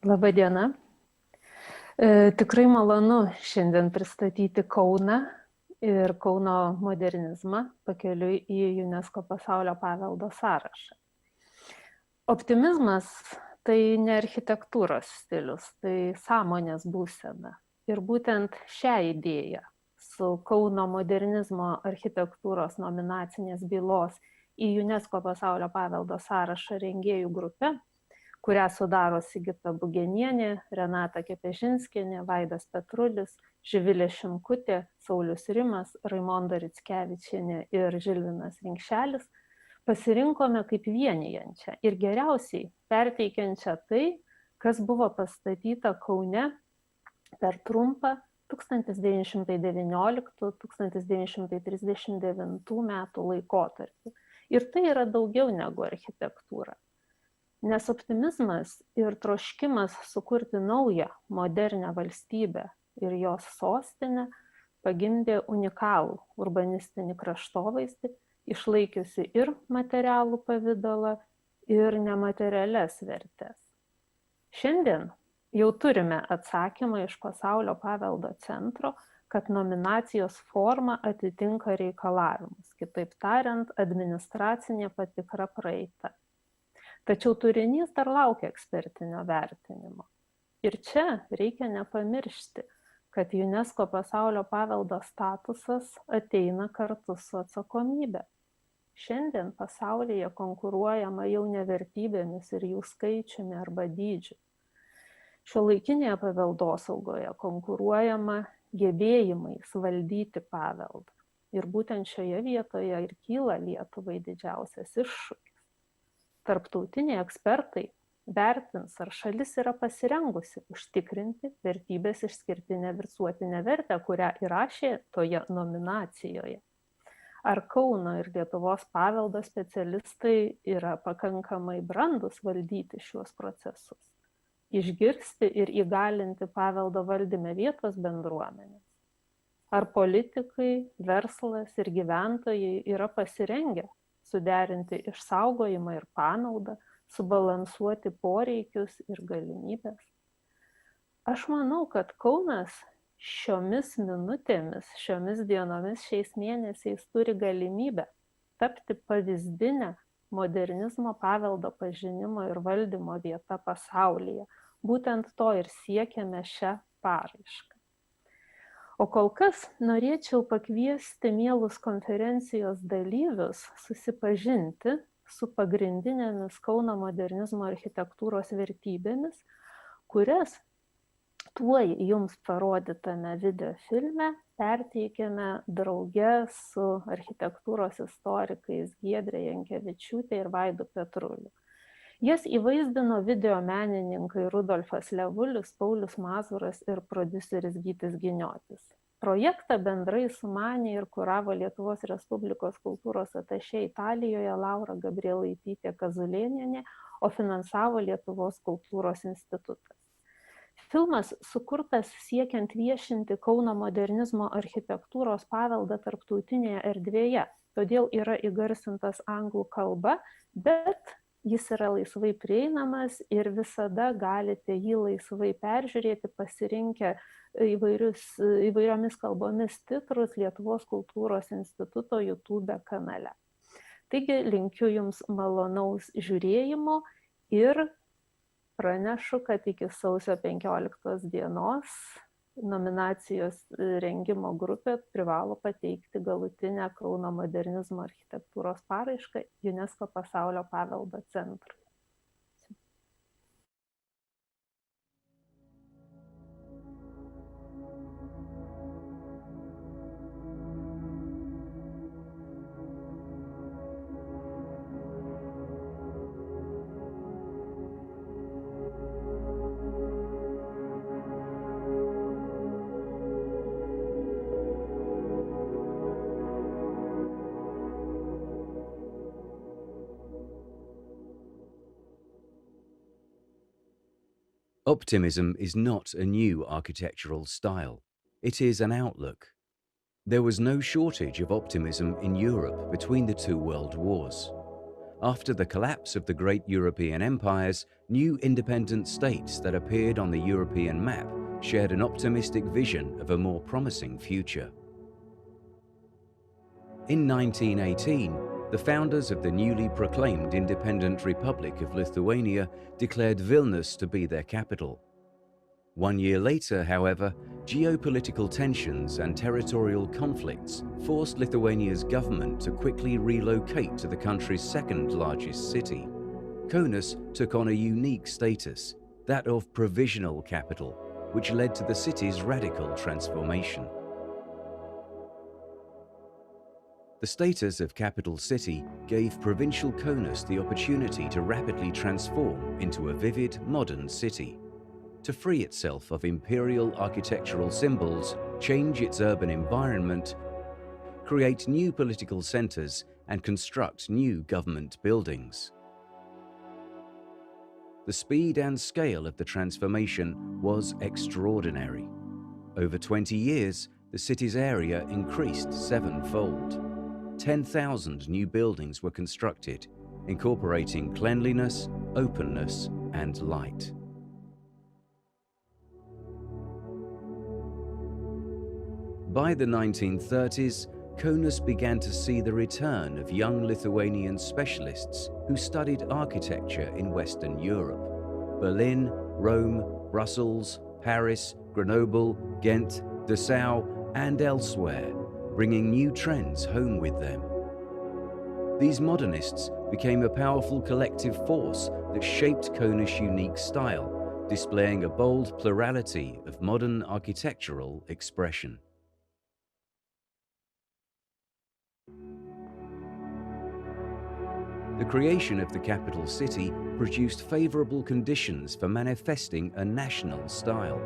Labą dieną. Tikrai malonu šiandien pristatyti Kauną ir Kauno modernizmą pakeliui į UNESCO pasaulio paveldo sąrašą. Optimizmas tai ne architektūros stilius, tai sąmonės būsena. Ir būtent šią idėją su Kauno modernizmo architektūros nominacinės bylos į UNESCO pasaulio paveldo sąrašą rengėjų grupe, kurią sudaro Sigita Bugenienė, Renata Kepežinskienė, Vaidas Petrulis, Živilė Šimkutė, Saulius Rimas, Raimonda Rickevičienė ir Žilvinas Rinkšelis, pasirinkome kaip vienijančią ir geriausiai perteikiančią tai, kas buvo pastatyta Kaune per trumpą 1919–1939 metų laikotarpį. Ir tai yra daugiau negu architektūra. Nes optimizmas ir troškimas sukurti naują, modernią valstybę ir jos sostinę pagimdė unikalų urbanistinį kraštovaizdį, išlaikiusi ir materialų pavidalą, ir nematerialias vertes. Šiandien jau turime atsakymą iš Pasaulio paveldo centro, kad nominacijos forma atitinka reikalavimus, kitaip tariant, administracinė patikra praeita. Tačiau turinys dar laukia ekspertinio vertinimo. Ir čia reikia nepamiršti, kad UNESCO pasaulio paveldo statusas ateina kartu su atsakomybė. Šiandien pasaulyje konkuruojama jau ne vertybėmis ir jų skaičiumi arba dydžiu. Šiuolaikinėje paveldosaugoje konkuruojama gebėjimais valdyti paveldą. Ir būtent šioje vietoje ir kyla Lietuvai didžiausias iššūkis. Tarptautiniai ekspertai vertins, ar šalis yra pasirengusi užtikrinti vertybės išskirtinę visuotinę vertę, kurią įrašė toje nominacijoje. Ar Kauno ir Lietuvos paveldo specialistai yra pakankamai brandūs valdyti šiuos procesus, išgirsti ir įgalinti paveldo valdyme vietos bendruomenės. Ar politikai, verslas ir gyventojai yra pasirengę suderinti išsaugojimą ir panaudą, subalansuoti poreikius ir galimybės. Aš manau, kad Kaunas šiomis minutėmis, šiomis dienomis, šiais mėnesiais turi galimybę tapti pavyzdinę modernizmo paveldo pažinimo ir valdymo vieta pasaulyje. Būtent to ir siekiame šią paraišką. O kol kas norėčiau pakviesti mielus konferencijos dalyvius susipažinti su pagrindinėmis Kauno modernizmo architektūros vertybėmis, kurias tuoj jums parodytame videofilme perteikėme drauge su architektūros istorikais Giedre Jankevičiūte ir Vaidu Petruliu. Jas įvaizdino videomenininkai Rudolfas Levulis, Paulius Mazuras ir prodiuseris Gytis Giniotis. Projektą bendrai sumanė ir kuravo Lietuvos Respublikos kultūros atašė Italijoje Laura Gabrielaitytė Kazulėnienė, o finansavo Lietuvos kultūros institutas. Filmas sukurtas siekiant viešinti Kauno modernizmo architektūros paveldą tarptautinėje erdvėje, todėl yra įgarsintas anglų kalba, bet jis yra laisvai prieinamas ir visada galite jį laisvai peržiūrėti, pasirinkę įvairiomis kalbomis titrus Lietuvos kultūros instituto YouTube kanale. Taigi linkiu jums malonaus žiūrėjimo ir pranešu, kad iki sausio 15 dienos nominacijos rengimo grupė privalo pateikti galutinę Kauno modernizmo architektūros paraišką UNESCO pasaulio paveldo centrui. Optimism is not a new architectural style. It is an outlook. There was no shortage of optimism in Europe between the two world wars. After the collapse of the great European empires, new independent states that appeared on the European map shared an optimistic vision of a more promising future. In 1918, the founders of the newly proclaimed independent Republic of Lithuania declared Vilnius to be their capital. 1 year later, however, geopolitical tensions and territorial conflicts forced Lithuania's government to quickly relocate to the country's second largest city. Kaunas took on a unique status, that of provisional capital, which led to the city's radical transformation. The status of capital city gave provincial Kaunas the opportunity to rapidly transform into a vivid, modern city, to free itself of imperial architectural symbols, change its urban environment, create new political centers, and construct new government buildings. The speed and scale of the transformation was extraordinary. Over 20 years, the city's area increased sevenfold. 10,000 new buildings were constructed, incorporating cleanliness, openness, and light. By the 1930s, Kaunas began to see the return of young Lithuanian specialists who studied architecture in Western Europe. Berlin, Rome, Brussels, Paris, Grenoble, Ghent, Dessau, and elsewhere, bringing new trends home with them. These modernists became a powerful collective force that shaped Kaunas' unique style, displaying a bold plurality of modern architectural expression. The creation of the capital city produced favorable conditions for manifesting a national style,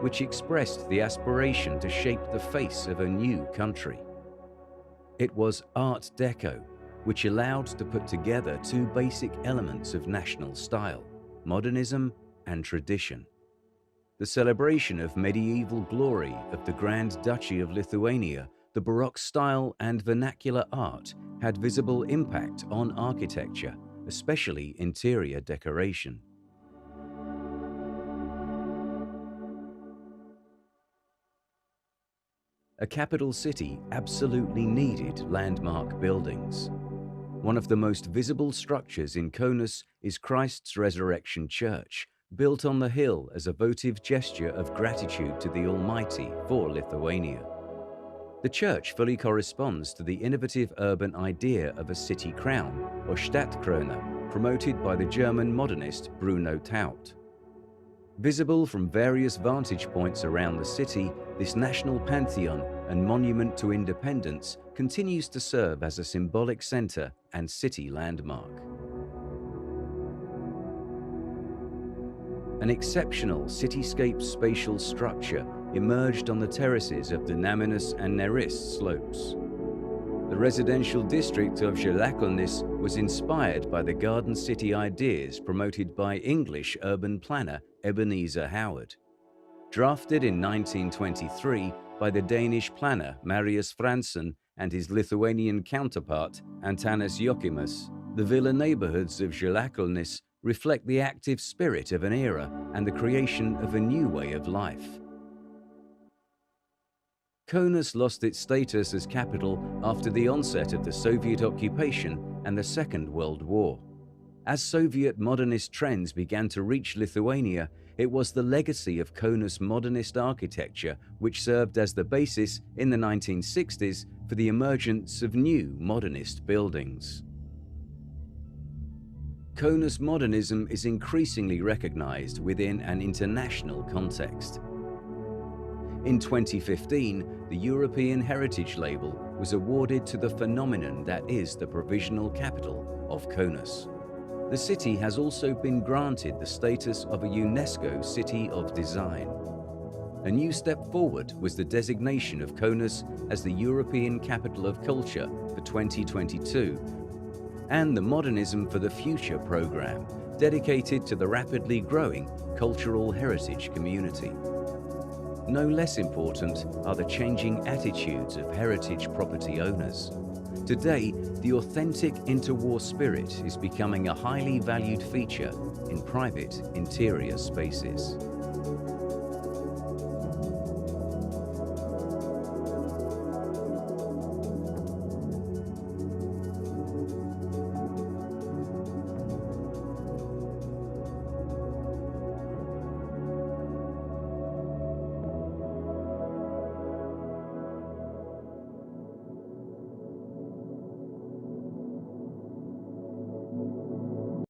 which expressed the aspiration to shape the face of a new country. It was Art Deco, which allowed to put together two basic elements of national style, modernism and tradition. The celebration of medieval glory of the Grand Duchy of Lithuania, the Baroque style and vernacular art had visible impact on architecture, especially interior decoration. A capital city absolutely needed landmark buildings. One of the most visible structures in Kaunas is Christ's Resurrection Church, built on the hill as a votive gesture of gratitude to the Almighty for Lithuania. The church fully corresponds to the innovative urban idea of a city crown, or Stadtkrone, promoted by the German modernist Bruno Taut. Visible from various vantage points around the city, this national pantheon and monument to independence continues to serve as a symbolic center and city landmark. An exceptional cityscape spatial structure emerged on the terraces of the Nemunas and Neris slopes. The residential district of Žaliakalnis was inspired by the garden city ideas promoted by English urban planner Ebenezer Howard. Drafted in 1923 by the Danish planner Marius Franssen and his Lithuanian counterpart Antanas Jokimas, the villa neighborhoods of Žaliakalnis reflect the active spirit of an era and the creation of a new way of life. Kaunas lost its status as capital after the onset of the Soviet occupation and the Second World War. As Soviet modernist trends began to reach Lithuania, it was the legacy of Kaunas modernist architecture which served as the basis in the 1960s for the emergence of new modernist buildings. Kaunas modernism is increasingly recognized within an international context. In 2015, the European Heritage Label was awarded to the phenomenon that is the provisional capital of Kaunas. The city has also been granted the status of a UNESCO City of Design. A new step forward was the designation of Kaunas as the European Capital of Culture for 2022, and the Modernism for the Future program, dedicated to the rapidly growing cultural heritage community. No less important are the changing attitudes of heritage property owners. Today, the authentic interwar spirit is becoming a highly valued feature in private interior spaces.